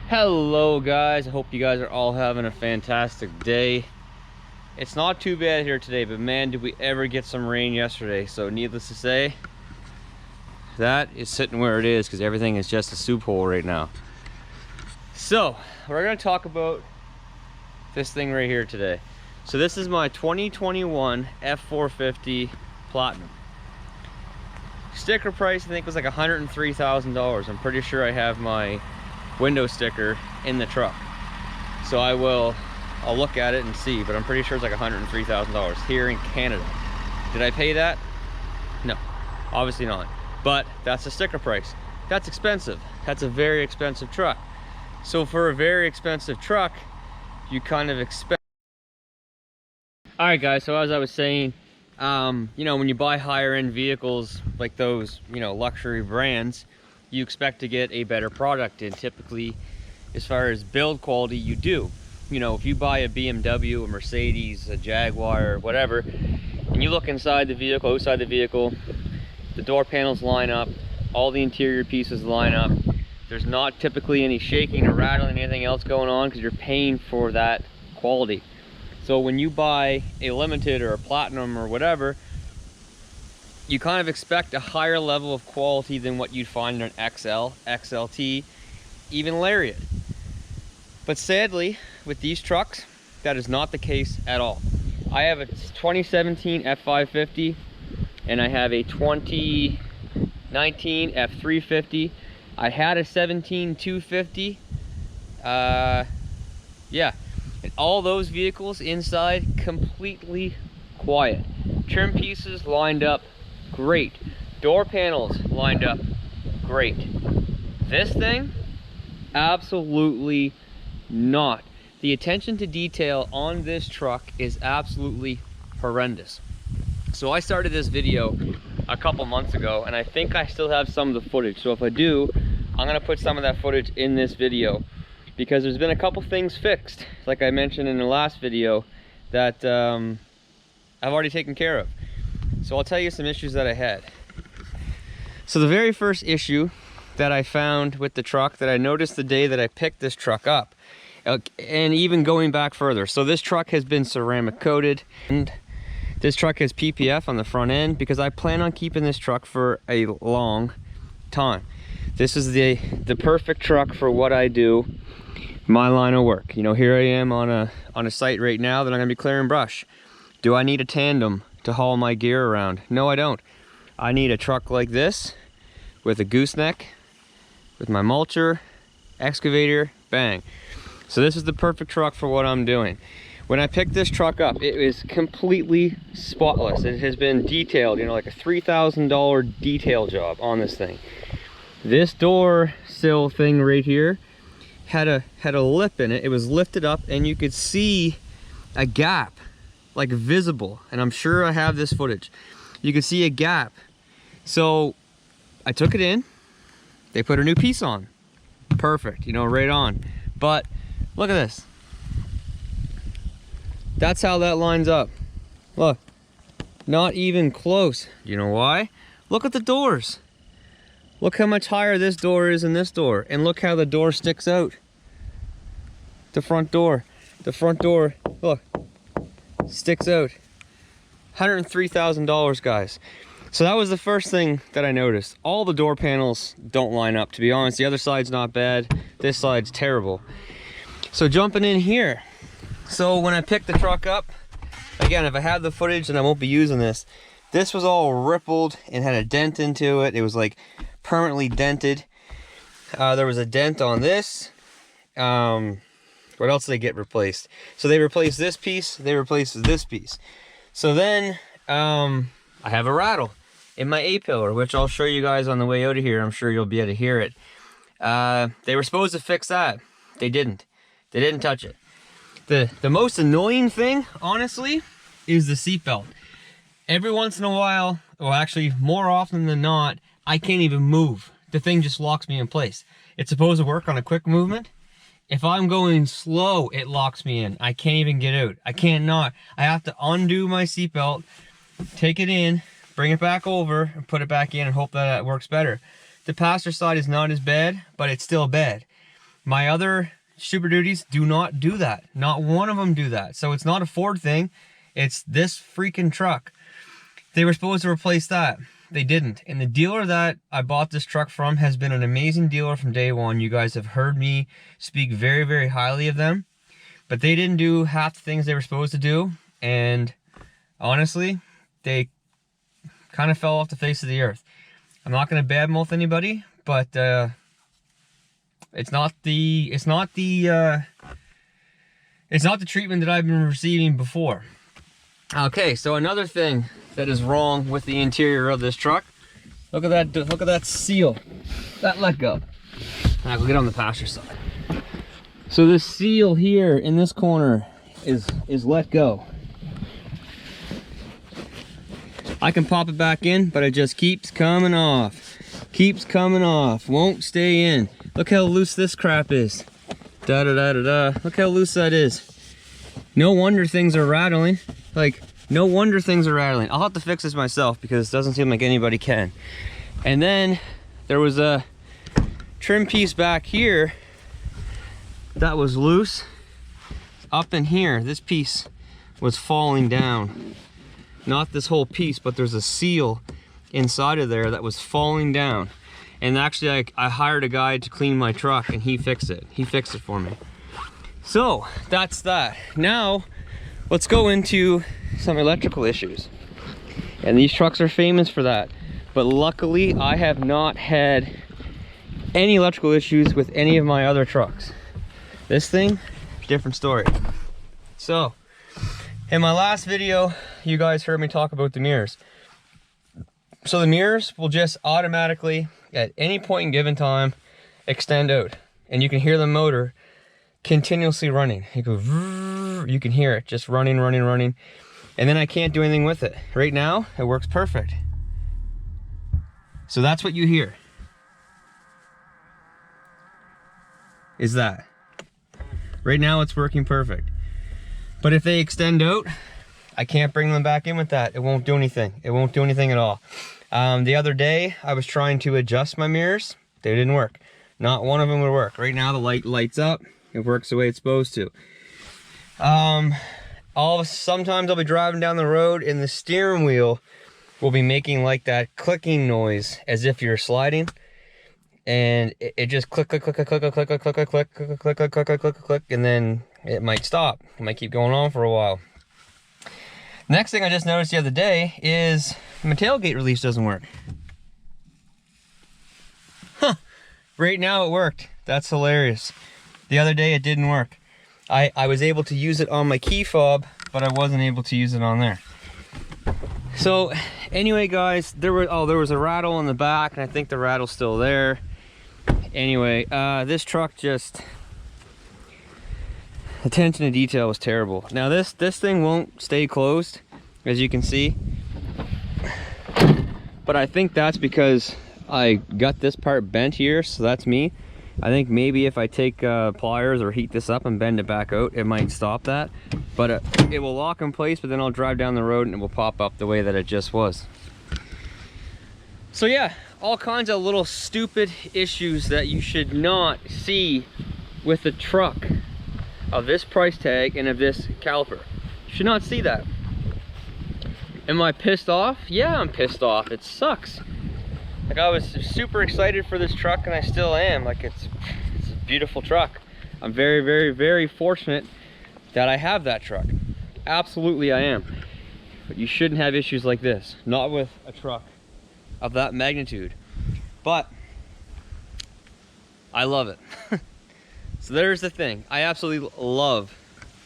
Hello guys, I hope you guys are all having a fantastic day. It's not too bad here today, but man, did we ever get some rain yesterday. So needless to say, that is sitting where it is because everything is just a soup hole right now. So we're going to talk about this thing right here today. So this is my 2021 F450 Platinum. Sticker price I think was like $103,000. I'm pretty sure I have my window sticker in the truck, so I'll look at it and see, but I'm pretty sure it's like $103,000 here in Canada. Did I pay that? No, obviously not, but that's the sticker price. That's expensive. That's a very expensive truck. So for a very expensive truck, you kind of expect. All right guys, so as I was saying, you know, when you buy higher end vehicles like those, you know, luxury brands, you expect to get a better product, and typically as far as build quality you do. You know, if you buy a BMW, a Mercedes, a Jaguar, or whatever, and you look inside the vehicle, outside the vehicle, the door panels line up, all the interior pieces line up, there's not typically any shaking or rattling, anything else going on, because you're paying for that quality. So when you buy a limited or a platinum or whatever, you kind of expect a higher level of quality than what you'd find in an XL, XLT, even Lariat. But sadly, with these trucks, that is not the case at all. I have a 2017 F550, and I have a 2019 F350. I had a 17 250. Yeah, and all those vehicles inside completely quiet. Trim pieces lined up great, door panels lined up great. This thing, absolutely not. The attention to detail on this truck is absolutely horrendous. So I started this video a couple months ago, and I think I still have some of the footage. So if I do, I'm gonna put some of that footage in this video, because there's been a couple things fixed, like I mentioned in the last video, that I've already taken care of. So I'll tell you some issues that I had. So the very first issue that I found with the truck, that I noticed the day that I picked this truck up, and even going back further. So this truck has been ceramic coated, and this truck has PPF on the front end, because I plan on keeping this truck for a long time. This is the perfect truck for what I do, my line of work. You know, here I am on a site right now that I'm gonna be clearing brush. Do I need a tandem to haul my gear around? No, I don't. I need a truck like this with a gooseneck, with my mulcher, excavator, bang. So this is the perfect truck for what I'm doing. When I picked this truck up, it was completely spotless. It has been detailed, you know, like a $3,000 detail job on this thing. This door sill thing right here had a lip in it. It was lifted up, and you could see a gap, like visible, and I'm sure I have this footage. You can see a gap. So I took it in, they put a new piece on. Perfect, you know, right on. But look at this. That's how that lines up. Look, not even close. You know why? Look at the doors. Look how much higher this door is than this door, and look how the door sticks out. The front door, look, sticks out. $103,000, guys. So that was the first thing that I noticed. All the door panels don't line up, to be honest. The other side's not bad, this side's terrible. So jumping in here, so when I picked the truck up, again, if I have the footage, and I won't be using this, this was all rippled and had a dent into it. It was like permanently dented. There was a dent on this. What else did they get replaced? So they replaced this piece, they replaced this piece. So then I have a rattle in my A-pillar, which I'll show you guys on the way out of here. I'm sure you'll be able to hear it. They were supposed to fix that. They didn't. They didn't touch it. The most annoying thing, honestly, is the seatbelt. Every once in a while, or actually more often than not, I can't even move. The thing just locks me in place. It's supposed to work on a quick movement. If I'm going slow, it locks me in. I can't even get out. I can't not. I have to undo my seatbelt, take it in, bring it back over, and put it back in and hope that it works better. The passenger side is not as bad, but it's still bad. My other SUPERDUTYS do not do that. Not one of them do that. So it's not a Ford thing. It's this freaking truck. They were supposed to replace that. They didn't. And the dealer that I bought this truck from has been an amazing dealer from day one. You guys have heard me speak very, very highly of them. But they didn't do half the things they were supposed to do. And honestly, they kind of fell off the face of the earth. I'm not going to badmouth anybody, but it's not the treatment that I've been receiving before. Okay, so another thing that is wrong with the interior of this truck. Look at that seal. That let go. All right, we'll get on the passenger side. So this seal here in this corner is let go. I can pop it back in, but it just keeps coming off. Keeps coming off. Won't stay in. Look how loose this crap is. Da da da da da. Look how loose that is. No wonder things are rattling. Like, no wonder things are rattling. I'll have to fix this myself because it doesn't seem like anybody can. And then there was a trim piece back here that was loose. Up in here, this piece was falling down. Not this whole piece, but there's a seal inside of there that was falling down. And actually I hired a guy to clean my truck and he fixed it. He fixed it for me. So that's that. Now let's go into some electrical issues. And these trucks are famous for that. But luckily I have not had any electrical issues with any of my other trucks. This thing, different story. So in my last video, you guys heard me talk about the mirrors. So the mirrors will just automatically, at any point in given time, extend out. And you can hear the motor continuously running. It goes, you can hear it just running, running, running. And then I can't do anything with it. Right now, it works perfect. So that's what you hear. Is that. Right now, it's working perfect. But if they extend out, I can't bring them back in with that. It won't do anything. It won't do anything at all. The other day, I was trying to adjust my mirrors. They didn't work. Not one of them would work. Right now, the light lights up. It works the way it's supposed to. Sometimes I'll be driving down the road and the steering wheel will be making like that clicking noise as if you're sliding. And it just click, click, click, click, click, click, click, click, click, click, click, click, click, click, click, click, and then it might stop. It might keep going on for a while. Next thing I just noticed the other day is my tailgate release doesn't work. Huh. Right now it worked. That's hilarious. The other day it didn't work. I was able to use it on my key fob, but I wasn't able to use it on there. So anyway, guys, there was a rattle in the back, and I think the rattle's still there. Anyway, this truck just, attention to detail was terrible. Now this thing won't stay closed, as you can see, but I think that's because I got this part bent here, so that's me. I think maybe if I take pliers or heat this up and bend it back out, it might stop that. But it will lock in place, but then I'll drive down the road and it will pop up the way that it just was. So yeah, all kinds of little stupid issues that you should not see with a truck of this price tag and of this caliper. You should not see that. Am I pissed off? Yeah, I'm pissed off. It sucks. Like, I was super excited for this truck, and I still am. Like, it's a beautiful truck. I'm very, very, very fortunate that I have that truck. Absolutely I am. But you shouldn't have issues like this. Not with a truck of that magnitude. But I love it. So there's the thing. I absolutely love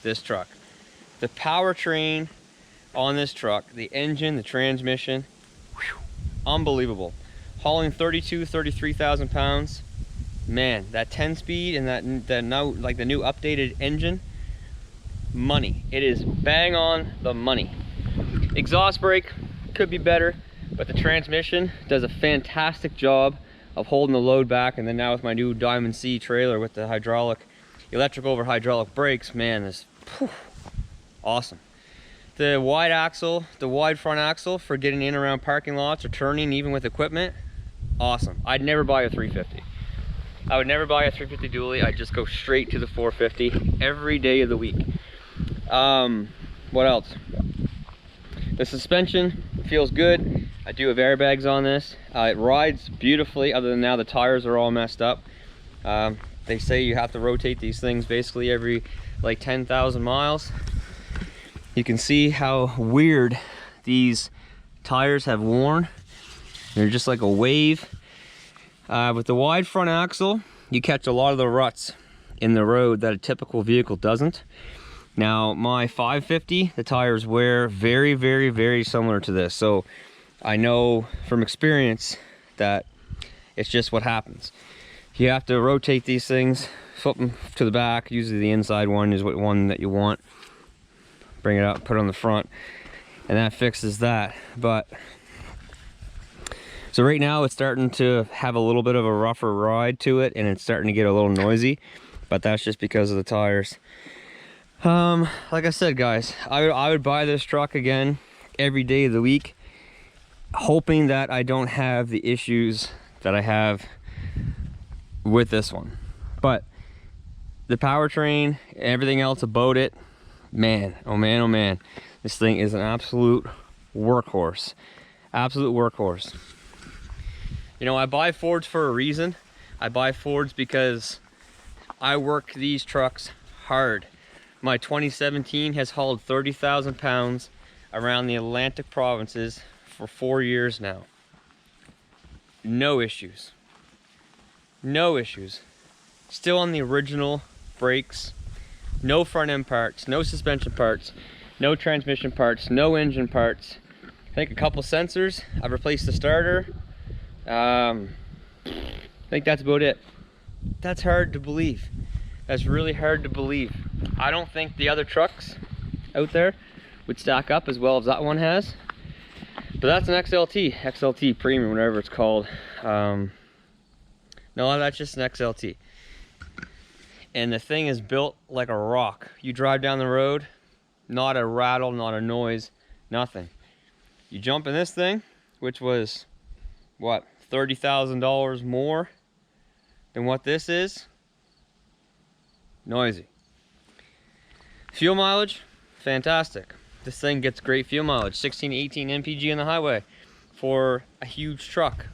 this truck. The powertrain on this truck, the engine, the transmission, whew, unbelievable. Hauling 33,000 pounds. Man, that 10-speed and that now, like the new updated engine, money. It is bang on the money. Exhaust brake could be better, but the transmission does a fantastic job of holding the load back. And then now with my new Diamond C trailer with the hydraulic, electric over hydraulic brakes, man, this awesome. The wide axle, the wide front axle for getting in around parking lots or turning even with equipment, awesome. I'd never buy a 350. I would never buy a 350 dually. I'd just go straight to the 450 every day of the week. What else? The suspension feels good. I do have airbags on this. It rides beautifully, other than now the tires are all messed up. They say you have to rotate these things basically every like 10,000 miles. You can see how weird these tires have worn. They're just like a wave. With the wide front axle, you catch a lot of the ruts in the road that a typical vehicle doesn't. Now, my 550, the tires wear very, very, very similar to this. So I know from experience that it's just what happens. You have to rotate these things, flip them to the back. Usually the inside one is what one that you want. Bring it up, put it on the front, and that fixes that. But so right now it's starting to have a little bit of a rougher ride to it, and it's starting to get a little noisy, but that's just because of the tires. Like I said, guys, I would buy this truck again every day of the week, hoping that I don't have the issues that I have with this one. But the powertrain, everything else about it, man, oh man, oh man, this thing is an absolute workhorse. Absolute workhorse. You know, I buy Fords for a reason. I buy Fords because I work these trucks hard. My 2017 has hauled 30,000 pounds around the Atlantic provinces for 4 years now. No issues. No issues. Still on the original brakes. No front end parts, no suspension parts, no transmission parts, no engine parts. I think a couple sensors. I've replaced the starter. I think that's about it. That's hard to believe. That's really hard to believe. I don't think the other trucks out there would stack up as well as that one has. But that's an XLT Premium, whatever it's called. No, that's just an XLT. And the thing is built like a rock. You drive down the road, not a rattle, not a noise, nothing. You jump in this thing, which was, what, $30,000 more than what this is? Noisy. Fuel mileage, fantastic. This thing gets great fuel mileage, 16 to 18 mpg on the highway for a huge truck.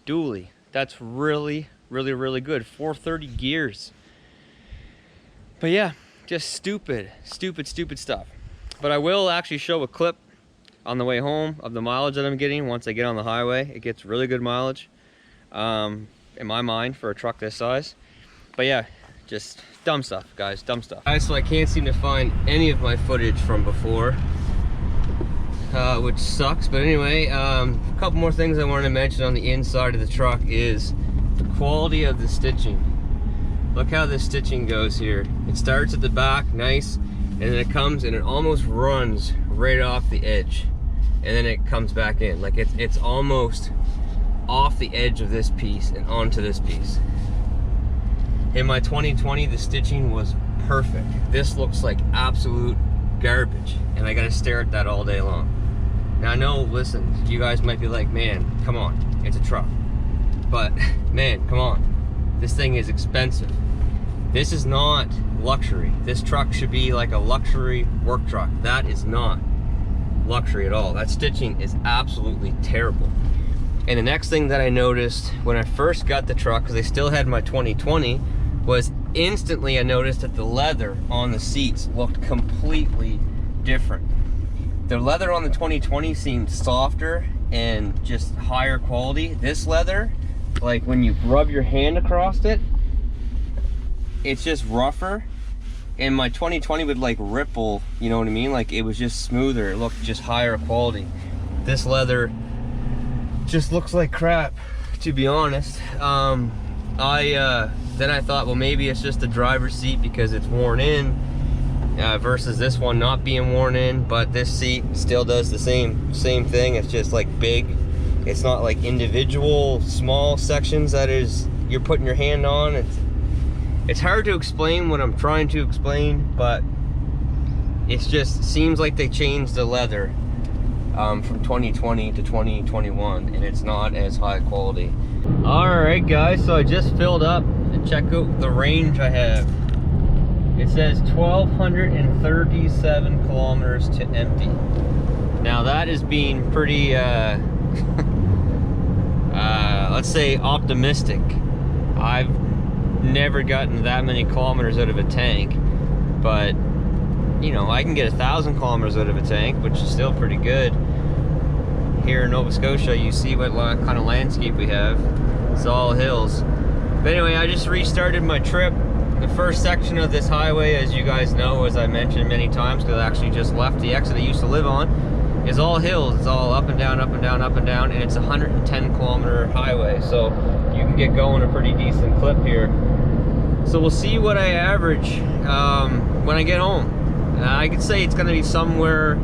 Dually, that's really, really, really good. 430 gears. But yeah, just stupid stuff. But I will actually show a clip on the way home of the mileage that I'm getting once I get on the highway. It gets really good mileage, in my mind, for a truck this size. But yeah, just dumb stuff, guys, dumb stuff. Guys, so I can't seem to find any of my footage from before, which sucks. But anyway, a couple more things I wanted to mention on the inside of the truck is the quality of the stitching. Look how this stitching goes here. It starts at the back, nice, and then it comes and it almost runs right off the edge, and then it comes back in. Like it's almost off the edge of this piece and onto this piece. In my 2020, the stitching was perfect. This looks like absolute garbage, and I gotta stare at that all day long. Now I know, listen, you guys might be like, man, come on, it's a truck. But man, come on, this thing is expensive. This is not luxury. This truck should be like a luxury work truck. That is not luxury at all. That stitching is absolutely terrible. And the next thing that I noticed when I first got the truck, because I still had my 2020, was instantly I noticed that the leather on the seats looked completely different. The leather on the 2020 seemed softer and just higher quality. This leather, like when you rub your hand across it, it's just rougher. And my 2020 would like ripple, you know what I mean? Like it was just smoother, it looked just higher quality. This leather just looks like crap, to be honest. Then I thought, well, maybe it's just the driver's seat because it's worn in, versus this one not being worn in. But this seat still does the same thing. It's just like big. It's not like individual small sections that you're putting your hand on. It's hard to explain what I'm trying to explain, but it just seems like they changed the leather from 2020 to 2021, and it's not as high quality. Alright guys, so I just filled up and check out the range I have. It says 1,237 kilometers to empty. Now that is being pretty, let's say optimistic. I've never gotten that many kilometers out of a tank, but you know, I can get 1,000 kilometers out of a tank, which is still pretty good. Here in Nova Scotia, you see what kind of landscape we have. It's all hills. But anyway, I just restarted my trip. The first section of this highway, as you guys know, as I mentioned many times, because I actually just left the exit I used to live on, is all hills. It's all up and down, up and down, up and down, and it's a 110 kilometer highway, so you can get going a pretty decent clip here. So we'll see what I average when I get home. I could say it's going to be somewhere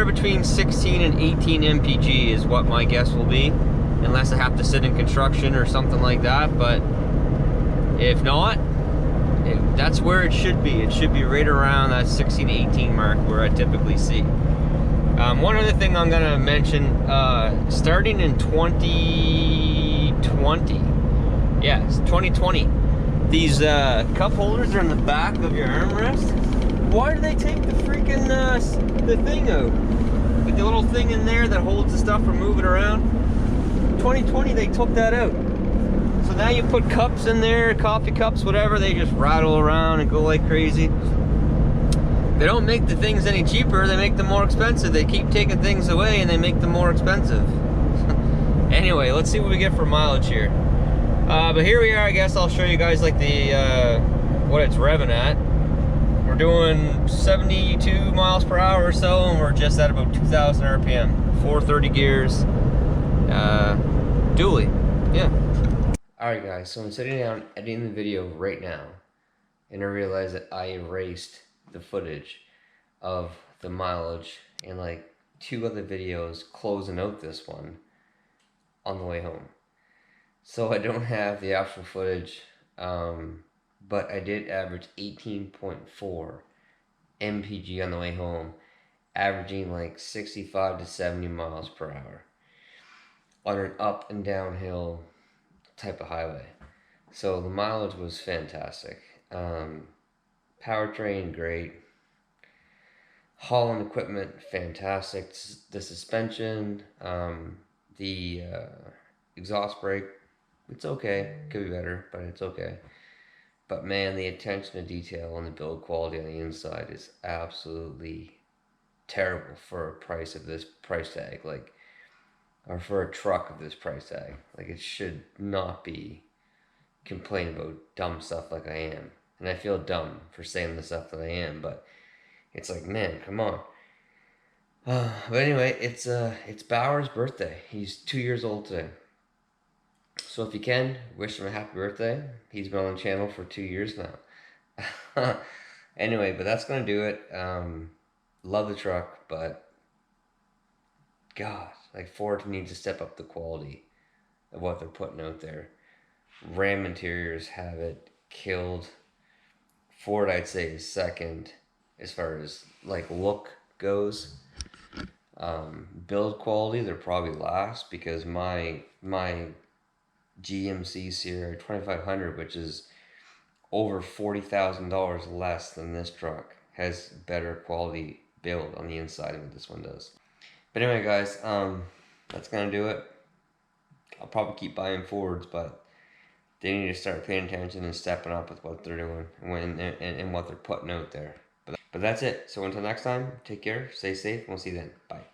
between 16 and 18 mpg is what my guess will be, unless I have to sit in construction or something like that. But if not, that's where it should be. It should be right around that 16 to 18 mark where I typically see. One other thing I'm gonna mention, starting in 2020, yes, 2020, these cup holders are in the back of your armrest. Why do they take the freaking the thing out? Like the little thing in there that holds the stuff from moving around. 2020, they took that out. So now you put cups in there, coffee cups, whatever, they just rattle around and go like crazy. They don't make the things any cheaper, they make them more expensive. They keep taking things away and they make them more expensive. Anyway, let's see what we get for mileage here. But here we are. I guess I'll show you guys like the what it's revving at. We're doing 72 miles per hour or so, and we're just at about 2,000 RPM. 430 gears, dually, yeah. Alright guys, so I'm sitting down editing the video right now, and I realized that I erased the footage of the mileage and like 2 other videos closing out this one on the way home. So I don't have the actual footage, but I did average 18.4 mpg on the way home, averaging like 65 to 70 miles per hour on an up and downhill type of highway. So the mileage was fantastic. Powertrain, great. Hauling equipment, fantastic. The suspension, the exhaust brake, it's okay. Could be better, but it's okay. But man, the attention to detail and the build quality on the inside is absolutely terrible for a price of this price tag, like, or for a truck of this price tag. Like, it should not be complaining about dumb stuff like I am. And I feel dumb for saying the stuff that I am, but it's like, man, come on. But anyway, it's Bauer's birthday. He's 2 years old today. So if you can, wish him a happy birthday. He's been on the channel for 2 years now. Anyway, but that's going to do it. Love the truck, but God, like Ford needs to step up the quality of what they're putting out there. Ram Interiors have it killed. Ford, I'd say, is second as far as like look goes. Build quality, they're probably last, because my GMC Sierra 2500, which is over $40,000 less than this truck, has better quality build on the inside than what this one does. But anyway guys, that's gonna do it. I'll probably keep buying Fords, but they need to start paying attention and stepping up with what they're doing and what they're putting out there. But that's it. So until next time, take care, stay safe, and we'll see you then. Bye.